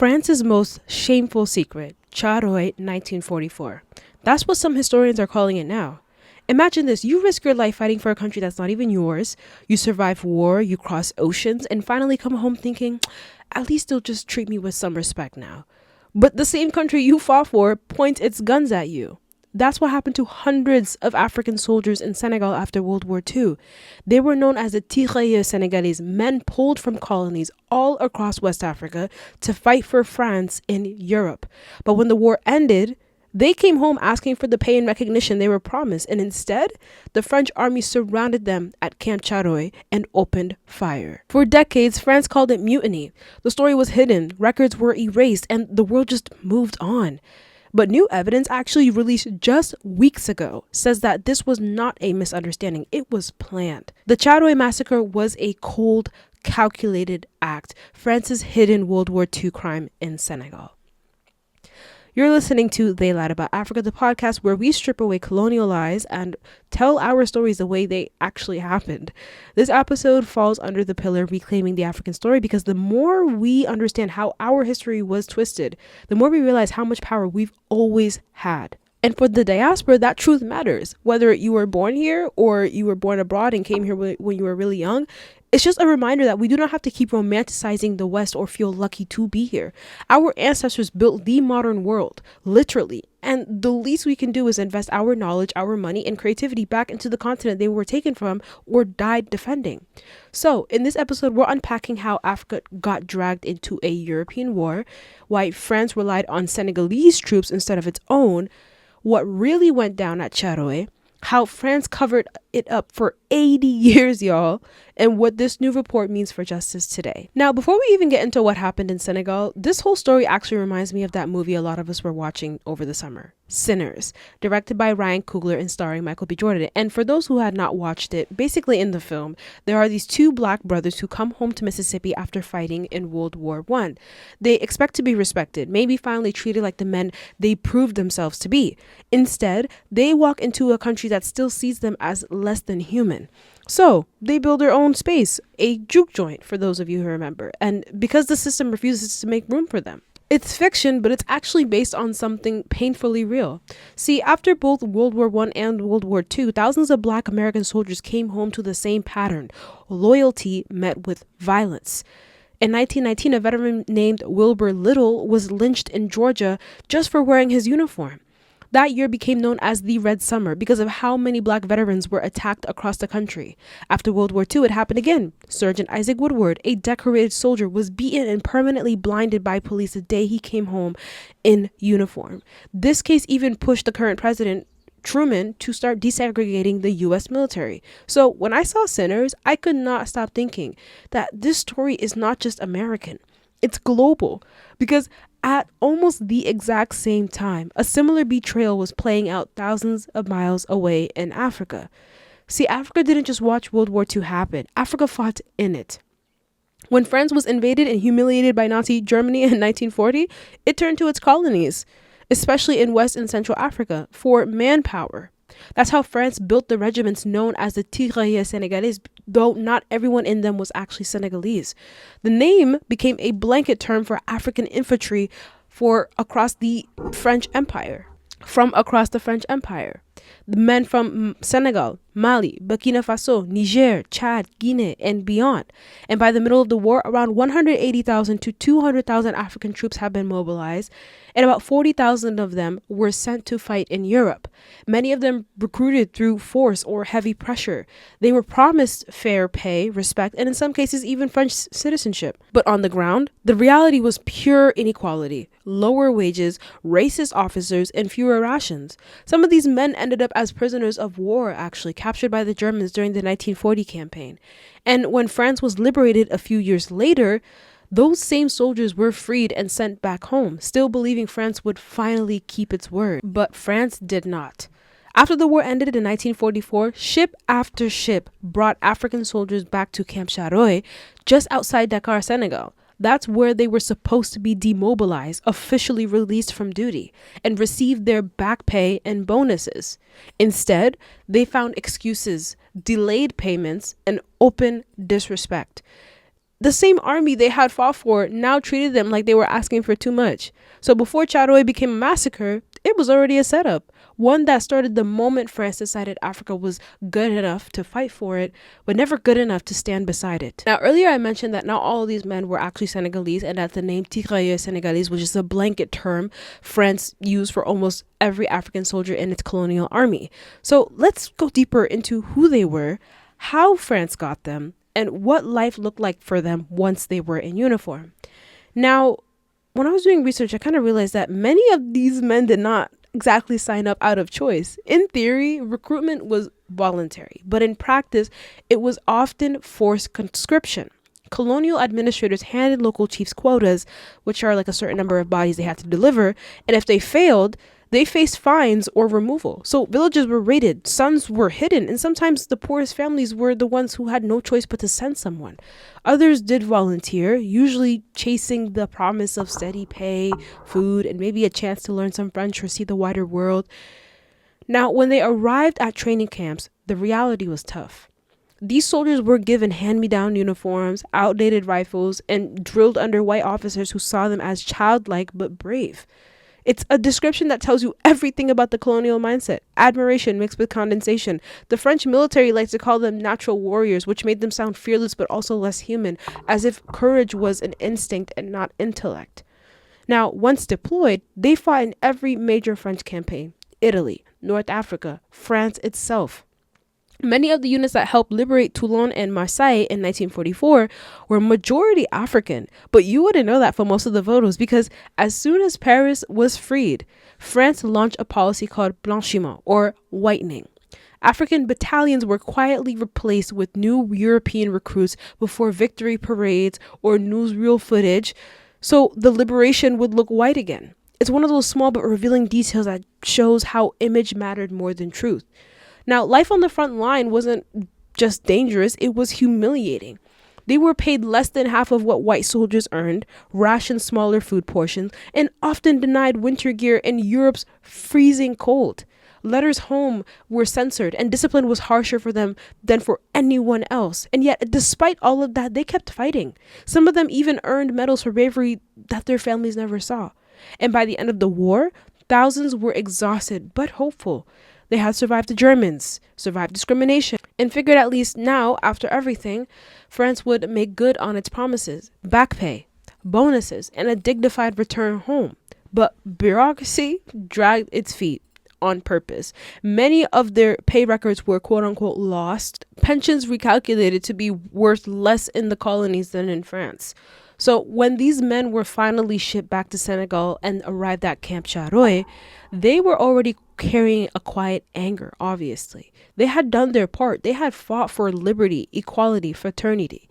France's most shameful secret, Thiaroye 1944. That's what some historians are calling it now. Imagine this, you risk your life fighting for a country that's not even yours, you survive war, you cross oceans, and finally come home thinking, at least they'll just treat me with some respect now. But the same country you fought for points its guns at you. That's what happened to hundreds of African soldiers in Senegal after World War II. They were known as the Thiaroye Senegalese, men pulled from colonies all across West Africa to fight for France in Europe. But when the war ended, they came home asking for the pay and recognition they were promised, and instead, the French army surrounded them at Camp Thiaroye and opened fire. For decades, France called it mutiny. The story was hidden, records were erased, and the world just moved on. But new evidence actually released just weeks ago says that this was not a misunderstanding, it was planned. The Thiaroye Massacre was a cold, calculated act, France's hidden World War II crime in Senegal. You're listening to They Lied About Africa, the podcast where we strip away colonial lies and tell our stories the way they actually happened. This episode falls under the pillar Reclaiming the African Story because the more we understand how our history was twisted, the more we realize how much power we've always had. And for the diaspora, that truth matters. Whether you were born here or you were born abroad and came here when you were really young, it's just a reminder that we do not have to keep romanticizing the West or feel lucky to be here. Our ancestors built the modern world, literally, and the least we can do is invest our knowledge, our money, and creativity back into the continent they were taken from or died defending. So, in this episode, we're unpacking how Africa got dragged into a European war, why France relied on Senegalese troops instead of its own, what really went down at Thiaroye, how France covered it up for 80 years, y'all, and what this new report means for justice today. Now, before we even get into what happened in Senegal, this whole story actually reminds me of that movie a lot of us were watching over the summer, Sinners, directed by Ryan Coogler and starring Michael B. Jordan. And for those who had not watched it, basically in the film, there are these two black brothers who come home to Mississippi after fighting in World War I. They expect to be respected, maybe finally treated like the men they proved themselves to be. Instead, they walk into a country that still sees them as less than human. So they build their own space, a juke joint for those of you who remember, and because the system refuses to make room for them. It's fiction, but it's actually based on something painfully real. See, after both World War I and World War II, thousands of Black American soldiers came home to the same pattern: loyalty met with violence. In 1919, a veteran named Wilbur Little was lynched in Georgia just for wearing his uniform. That year became known as the Red Summer because of how many black veterans were attacked across the country. After World War II, it happened again. Sergeant Isaac Woodward, a decorated soldier, was beaten and permanently blinded by police the day he came home in uniform. This case even pushed the current president, Truman, to start desegregating the U.S. military. So when I saw Sinners, I could not stop thinking that this story is not just American. It's global, because at almost the exact same time, a similar betrayal was playing out thousands of miles away in Africa. See, Africa didn't just watch World War II happen. Africa fought in it. When France was invaded and humiliated by Nazi Germany in 1940, it turned to its colonies, especially in West and Central Africa, for manpower. That's how France built the regiments known as the Thiaroye Senegalese, though not everyone in them was actually Senegalese. The name became a blanket term for African infantry from across the French Empire. The men from Senegal, Mali, Burkina Faso, Niger, Chad, Guinea, and beyond. And by the middle of the war, around 180,000 to 200,000 African troops have been mobilized, and about 40,000 of them were sent to fight in Europe. Many of them recruited through force or heavy pressure. They were promised fair pay, respect, and in some cases even French citizenship. But on the ground, the reality was pure inequality, lower wages, racist officers, and fewer rations. Some of these men ended up as prisoners of war, actually, captured by the Germans during the 1940 campaign. And when France was liberated a few years later, those same soldiers were freed and sent back home, still believing France would finally keep its word. But France did not. After the war ended in 1944, ship after ship brought African soldiers back to Camp Thiaroye, just outside Dakar, Senegal. That's where they were supposed to be demobilized, officially released from duty, and received their back pay and bonuses. Instead, they found excuses, delayed payments, and open disrespect. the same army they had fought for now treated them like they were asking for too much. So before Thiaroye became a massacre, it was already a setup. One that started the moment France decided Africa was good enough to fight for it, but never good enough to stand beside it. Now, earlier I mentioned that not all of these men were actually Senegalese, and that the name Thiaroye Senegalese was just a blanket term France used for almost every African soldier in its colonial army. So let's go deeper into who they were, how France got them, and what life looked like for them once they were in uniform. Now, when I was doing research, I kind of realized that many of these men did not exactly sign up out of choice. In theory, recruitment was voluntary, but in practice, it was often forced conscription. Colonial administrators handed local chiefs quotas, which are like a certain number of bodies they had to deliver, and if they failed, they faced fines or removal. So villages were raided, sons were hidden, and sometimes the poorest families were the ones who had no choice but to send someone. Others did volunteer, usually chasing the promise of steady pay, food, and maybe a chance to learn some French or see the wider world. Now, when they arrived at training camps, the reality was tough. These soldiers were given hand-me-down uniforms, outdated rifles, and drilled under white officers who saw them as childlike but brave. It's a description that tells you everything about the colonial mindset. Admiration mixed with condensation. The French military likes to call them natural warriors, which made them sound fearless but also less human, as if courage was an instinct and not intellect. Now, once deployed, they fought in every major French campaign. Italy, North Africa, France itself. Many of the units that helped liberate Toulon and Marseille in 1944 were majority African, but you wouldn't know that for most of the photos because as soon as Paris was freed, France launched a policy called blanchiment, or whitening. African battalions were quietly replaced with new European recruits before victory parades or newsreel footage, so the liberation would look white again. It's one of those small but revealing details that shows how image mattered more than truth. Now, life on the front line wasn't just dangerous, it was humiliating. They were paid less than half of what white soldiers earned, rationed smaller food portions, and often denied winter gear in Europe's freezing cold. Letters home were censored, and discipline was harsher for them than for anyone else. And yet, despite all of that, they kept fighting. Some of them even earned medals for bravery that their families never saw. And by the end of the war, thousands were exhausted but hopeful. They had survived the Germans, survived discrimination, and figured at least now, after everything, France would make good on its promises, back pay, bonuses, and a dignified return home. But bureaucracy dragged its feet on purpose. Many of their pay records were quote-unquote lost, pensions recalculated to be worth less in the colonies than in France. So when these men were finally shipped back to Senegal and arrived at Camp Thiaroye, they were already carrying a quiet anger, obviously. They had done their part. They had fought for liberty, equality, fraternity.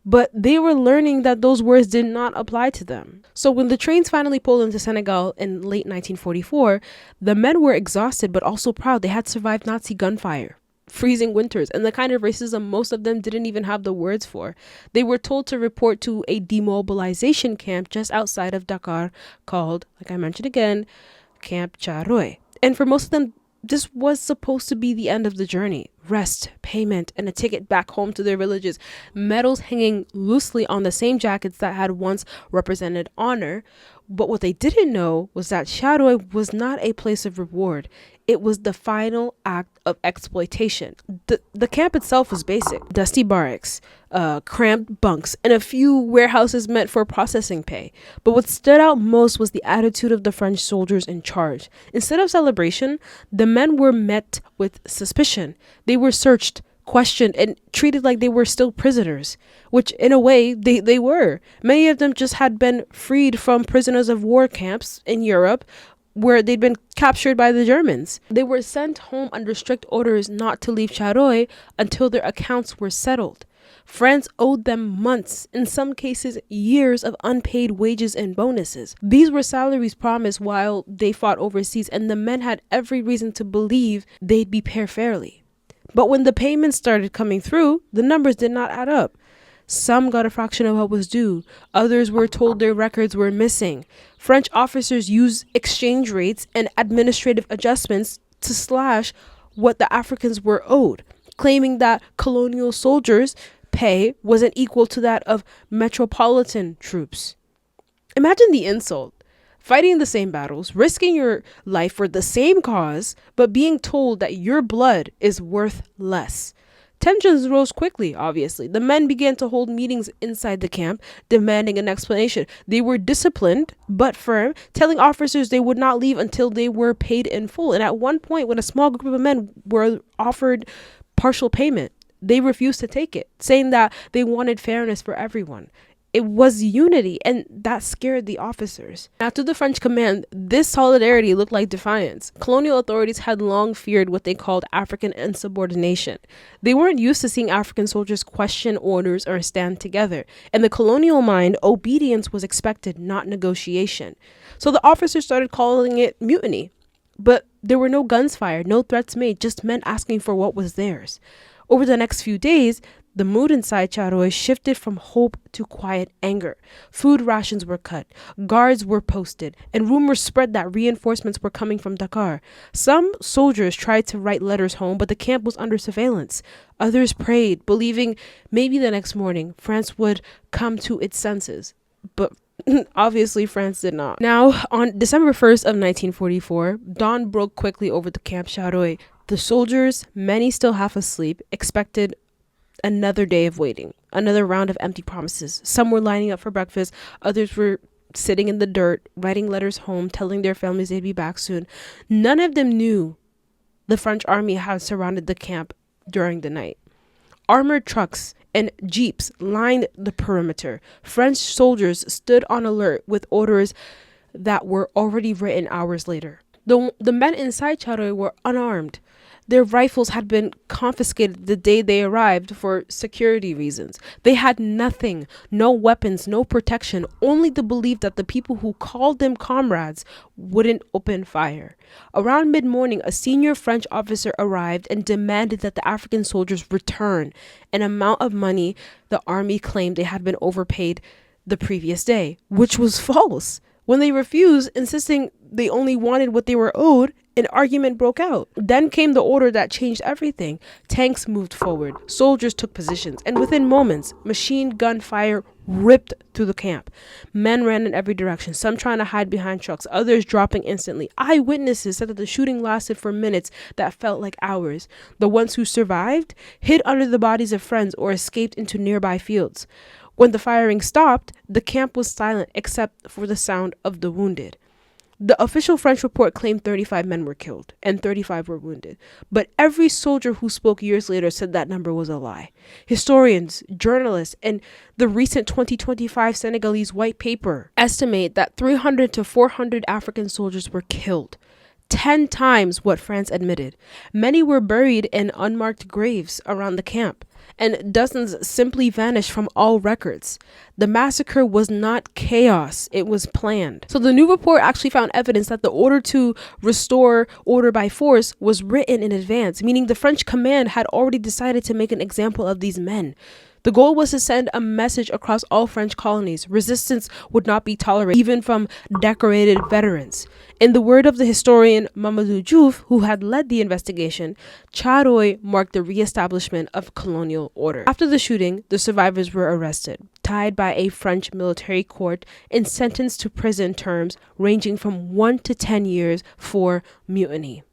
But they were learning that those words did not apply to them. So when the trains finally pulled into Senegal in late 1944, the men were exhausted but also proud. They had survived Nazi gunfire, freezing winters, and the kind of racism most of them didn't even have the words for. They were told to report to a demobilization camp just outside of Dakar called, like I mentioned again, Camp Thiaroye. And for most of them, this was supposed to be the end of the journey. Rest, payment, and a ticket back home to their villages. Medals hanging loosely on the same jackets that had once represented honor. But what they didn't know was that Thiaroye was not a place of reward. It was the final act of exploitation. The camp itself was basic. Dusty barracks, cramped bunks, and a few warehouses meant for processing pay. But what stood out most was the attitude of the French soldiers in charge. Instead of celebration, the men were met with suspicion. They were searched, questioned, and treated like they were still prisoners, which in a way they were. Many of them just had been freed from prisoners of war camps in Europe where they'd been captured by the Germans. They were sent home under strict orders not to leave Thiaroye until their accounts were settled. France owed them months, in some cases years, of unpaid wages and bonuses. These were salaries promised while they fought overseas, and the men had every reason to believe they'd be paid fairly. But when the payments started coming through, the numbers did not add up. Some got a fraction of what was due. Others were told their records were missing. French officers used exchange rates and administrative adjustments to slash what the Africans were owed, claiming that colonial soldiers pay wasn't equal to that of metropolitan troops. Imagine the insult. Fighting the same battles, risking your life for the same cause, but being told that your blood is worth less. Tensions rose quickly, obviously. The men began to hold meetings inside the camp, demanding an explanation. They were disciplined, but firm, telling officers they would not leave until they were paid in full. And at one point, when a small group of men were offered partial payment, they refused to take it, saying that they wanted fairness for everyone. It was unity, and that scared the officers. Now, to the French command, this solidarity looked like defiance. Colonial authorities had long feared what they called African insubordination. They weren't used to seeing African soldiers question orders or stand together. In the colonial mind, obedience was expected, not negotiation. So the officers started calling it mutiny. But there were no guns fired, no threats made, just men asking for what was theirs. Over the next few days, the mood inside Thiaroye shifted from hope to quiet anger. Food rations were cut, guards were posted, and rumors spread that reinforcements were coming from Dakar. Some soldiers tried to write letters home, but the camp was under surveillance. Others prayed, believing maybe the next morning France would come to its senses. But obviously, France did not. Now, on December 1st of 1944, dawn broke quickly over the Camp Thiaroye. The soldiers, many still half asleep, expected another day of waiting, another round of empty promises. Some were lining up for breakfast, others were sitting in the dirt, writing letters home, telling their families they'd be back soon. None of them knew the French army had surrounded the camp during the night. Armored trucks and jeeps lined the perimeter. French soldiers stood on alert with orders that were already written hours later. The men inside Thiaroye were unarmed. Their rifles had been confiscated the day they arrived for security reasons. They had nothing, no weapons, no protection, only the belief that the people who called them comrades wouldn't open fire. Around mid-morning, a senior French officer arrived and demanded that the African soldiers return an amount of money the army claimed they had been overpaid the previous day, which was false. When they refused, insisting they only wanted what they were owed, an argument broke out. Then came the order that changed everything. Tanks moved forward, soldiers took positions, and within moments, machine gun fire ripped through the camp. Men ran in every direction, some trying to hide behind trucks, others dropping instantly. Eyewitnesses said that the shooting lasted for minutes that felt like hours. The ones who survived hid under the bodies of friends or escaped into nearby fields. When the firing stopped, the camp was silent except for the sound of the wounded. The official French report claimed 35 men were killed and 35 were wounded, but every soldier who spoke years later said that number was a lie. Historians, journalists, and the recent 2025 Senegalese white paper estimate that 300 to 400 African soldiers were killed, 10 times what France admitted. Many were buried in unmarked graves around the camp, and dozens simply vanished from all records. The massacre was not chaos, it was planned. So the new report actually found evidence that the order to restore order by force was written in advance, meaning the French command had already decided to make an example of these men. The goal was to send a message across all French colonies. Resistance would not be tolerated, even from decorated veterans. In the word of the historian Mamadou Diouf, who had led the investigation, Thiaroye marked the re-establishment of colonial order. After the shooting, the survivors were arrested, tied by a French military court, and sentenced to prison terms ranging from 1 to 10 years for mutiny.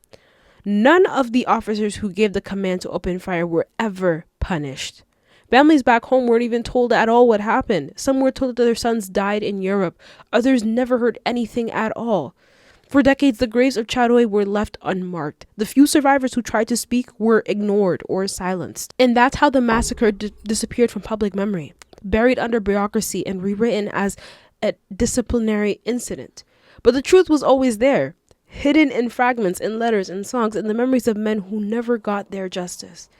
None of the officers who gave the command to open fire were ever punished. Families back home weren't even told at all what happened. Some were told that their sons died in Europe. Others never heard anything at all. For decades, the graves of Thiaroye were left unmarked. The few survivors who tried to speak were ignored or silenced. And that's how the massacre disappeared from public memory, buried under bureaucracy and rewritten as a disciplinary incident. But the truth was always there, hidden in fragments, in letters, in songs, in the memories of men who never got their justice.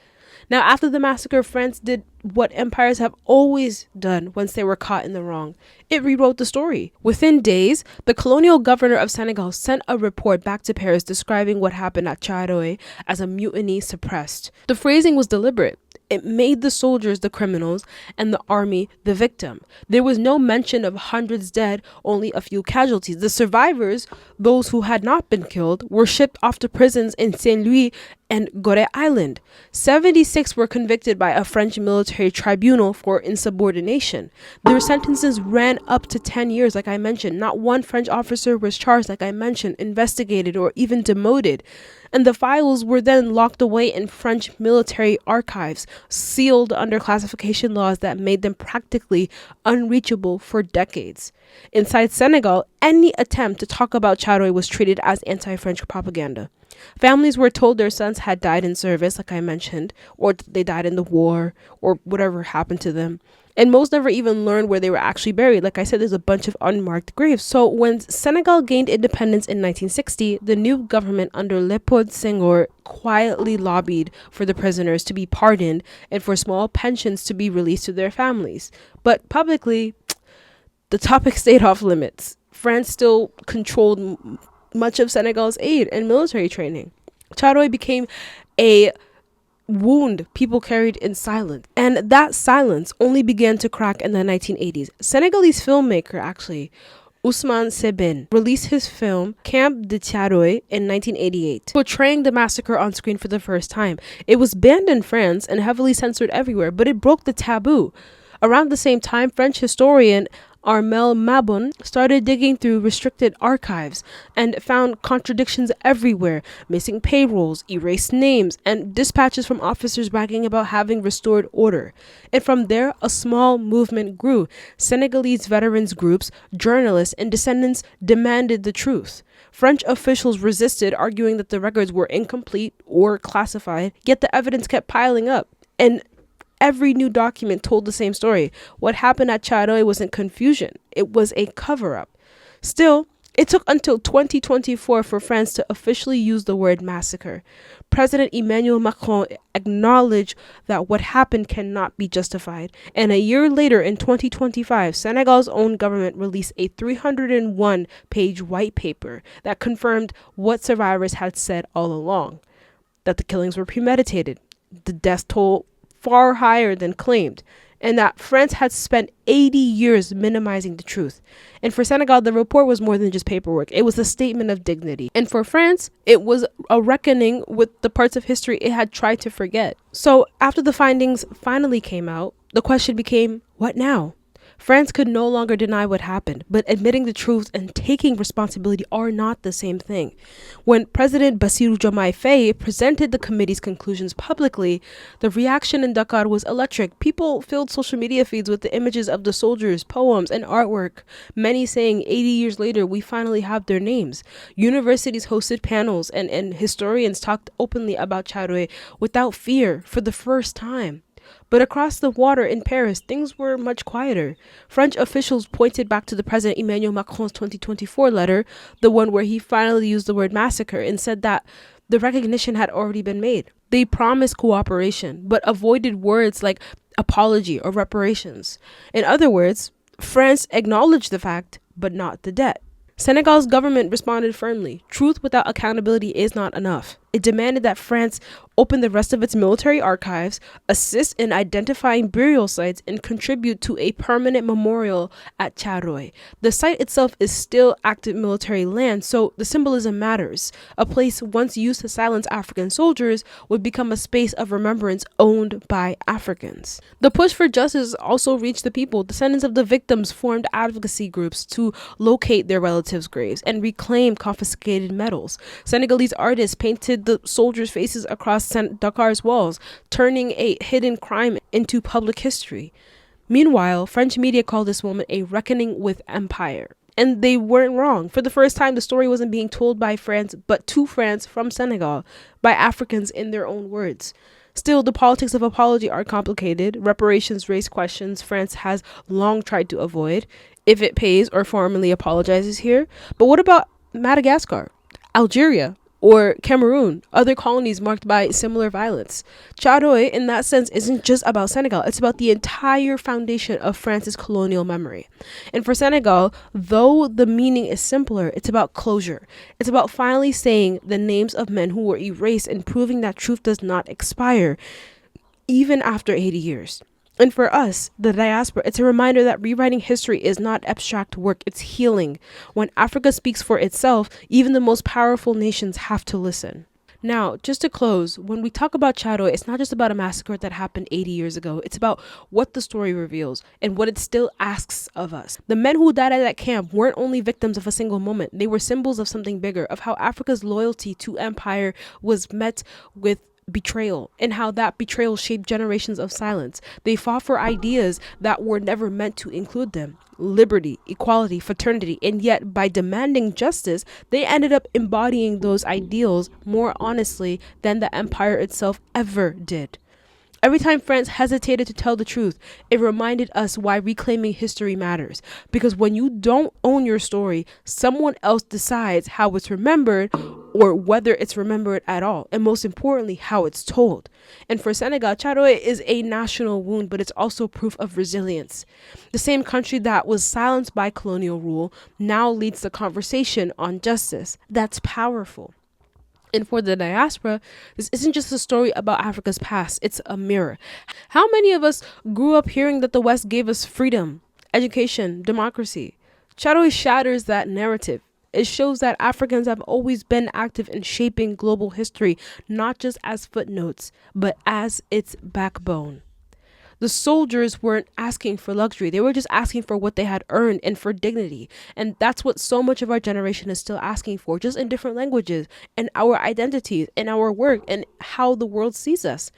Now, after the massacre, France did what empires have always done once they were caught in the wrong. It rewrote the story. Within days, the colonial governor of Senegal sent a report back to Paris describing what happened at Thiaroye as a mutiny suppressed. The phrasing was deliberate. It made the soldiers the criminals and the army the victim. There was no mention of hundreds dead, only a few casualties. The survivors, those who had not been killed, were shipped off to prisons in Saint-Louis and Gore Island. 76 were convicted by a French military tribunal for insubordination. Their sentences ran up to 10 years, like I mentioned. Not one French officer was charged, like I mentioned, investigated, or even demoted. And the files were then locked away in French military archives, sealed under classification laws that made them practically unreachable for decades. Inside Senegal, any attempt to talk about Thiaroye was treated as anti-French propaganda. Families were told their sons had died in service, like I mentioned, or they died in the war, or whatever happened to them. And most never even learned where they were actually buried. Like I said, there's a bunch of unmarked graves. So when Senegal gained independence in 1960, the new government under Léopold Senghor quietly lobbied for the prisoners to be pardoned and for small pensions to be released to their families. But publicly, the topic stayed off limits. France still controlled much of Senegal's aid and military training. Thiaroye became a wound people carried in silence, and that silence only began to crack in the 1980s. Senegalese filmmaker, actually, Ousmane Sébène, released his film Camp Thiaroye in 1988, portraying the massacre on screen for the first time. It was banned in France and heavily censored everywhere, but it broke the taboo. Around the same time, French historian Armel Mabon started digging through restricted archives and found contradictions everywhere, missing payrolls, erased names, and dispatches from officers bragging about having restored order. And from there, a small movement grew. Senegalese veterans groups, journalists, and descendants demanded the truth. French officials resisted, arguing that the records were incomplete or classified, yet the evidence kept piling up. And every new document told the same story. What happened at Thiaroye wasn't confusion. It was a cover-up. Still, it took until 2024 for France to officially use the word massacre. President Emmanuel Macron acknowledged that what happened cannot be justified. And a year later, in 2025, Senegal's own government released a 301-page white paper that confirmed what survivors had said all along. That the killings were premeditated. The death toll far higher than claimed, and that France had spent 80 years minimizing the truth. And for Senegal, the report was more than just paperwork. It was a statement of dignity. And for France, it was a reckoning with the parts of history it had tried to forget. So after the findings finally came out, the question became, what now? France could no longer deny what happened, but admitting the truth and taking responsibility are not the same thing. When President Bassirou Diomaye Faye presented the committee's conclusions publicly, the reaction in Dakar was electric. People filled social media feeds with the images of the soldiers, poems, and artwork, many saying 80 years later, we finally have their names. Universities hosted panels and historians talked openly about Thiaroye without fear for the first time. But across the water in Paris, things were much quieter. French officials pointed back to the President Emmanuel Macron's 2024 letter, the one where he finally used the word massacre, and said that the recognition had already been made. They promised cooperation, but avoided words like apology or reparations. In other words, France acknowledged the fact, but not the debt. Senegal's government responded firmly. Truth without accountability is not enough. It demanded that France open the rest of its military archives, assist in identifying burial sites, and contribute to a permanent memorial at Thiaroye. The site itself is still active military land, so the symbolism matters. A place once used to silence African soldiers would become a space of remembrance owned by Africans. The push for justice also reached the people. Descendants of the victims formed advocacy groups to locate their relatives' graves and reclaim confiscated medals. Senegalese artists painted the soldiers' faces across Dakar's walls, turning a hidden crime into public history. Meanwhile, French media called this moment a reckoning with empire. And they weren't wrong. For the first time, the story wasn't being told by France, but to France from Senegal, by Africans in their own words. Still, the politics of apology are complicated. Reparations raise questions France has long tried to avoid, if it pays or formally apologizes here. But what about Madagascar, Algeria, or Cameroon, other colonies marked by similar violence? Thiaroye, in that sense, isn't just about Senegal. It's about the entire foundation of France's colonial memory. And for Senegal, though the meaning is simpler, it's about closure. It's about finally saying the names of men who were erased and proving that truth does not expire, even after 80 years. And for us, the diaspora, it's a reminder that rewriting history is not abstract work, it's healing. When Africa speaks for itself, even the most powerful nations have to listen. Now, just to close, when we talk about Thiaroye, it's not just about a massacre that happened 80 years ago. It's about what the story reveals and what it still asks of us. The men who died at that camp weren't only victims of a single moment. They were symbols of something bigger, of how Africa's loyalty to empire was met with betrayal, and how that betrayal shaped generations of silence. They fought for ideas that were never meant to include them: liberty, equality, fraternity, and yet by demanding justice, they ended up embodying those ideals more honestly than the empire itself ever did. Every time France hesitated to tell the truth, it reminded us why reclaiming history matters. Because when you don't own your story, someone else decides how it's remembered, or whether it's remembered at all, and most importantly, how it's told. And for Senegal, Thiaroye is a national wound, but it's also proof of resilience. The same country that was silenced by colonial rule now leads the conversation on justice. That's powerful. And for the diaspora, this isn't just a story about Africa's past, it's a mirror. How many of us grew up hearing that the West gave us freedom, education, democracy? Thiaroye shatters that narrative. It shows that Africans have always been active in shaping global history, not just as footnotes, but as its backbone. The soldiers weren't asking for luxury. They were just asking for what they had earned and for dignity. And that's what so much of our generation is still asking for, just in different languages, and our identities, and our work, and how the world sees us.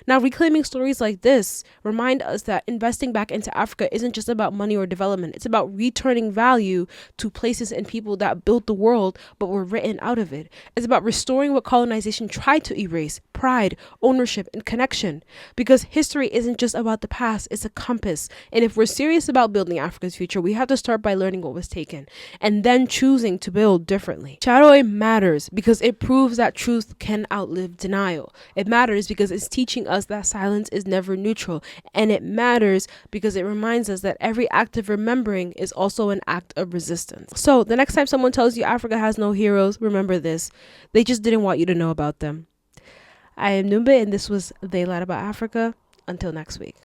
Now, reclaiming stories like this remind us that investing back into Africa isn't just about money or development. It's about returning value to places and people that built the world but were written out of it. It's about restoring what colonization tried to erase: pride, ownership, and connection. Because history isn't just about the past, it's a compass. And if we're serious about building Africa's future, we have to start by learning what was taken and then choosing to build differently. Thiaroye matters because it proves that truth can outlive denial. It matters because it's teaching us that silence is never neutral, and it matters because it reminds us that every act of remembering is also an act of resistance. So the next time someone tells you Africa has no heroes, remember this: they just didn't want you to know about them. I am Numbe, and this was They Lied About Africa. Until next week.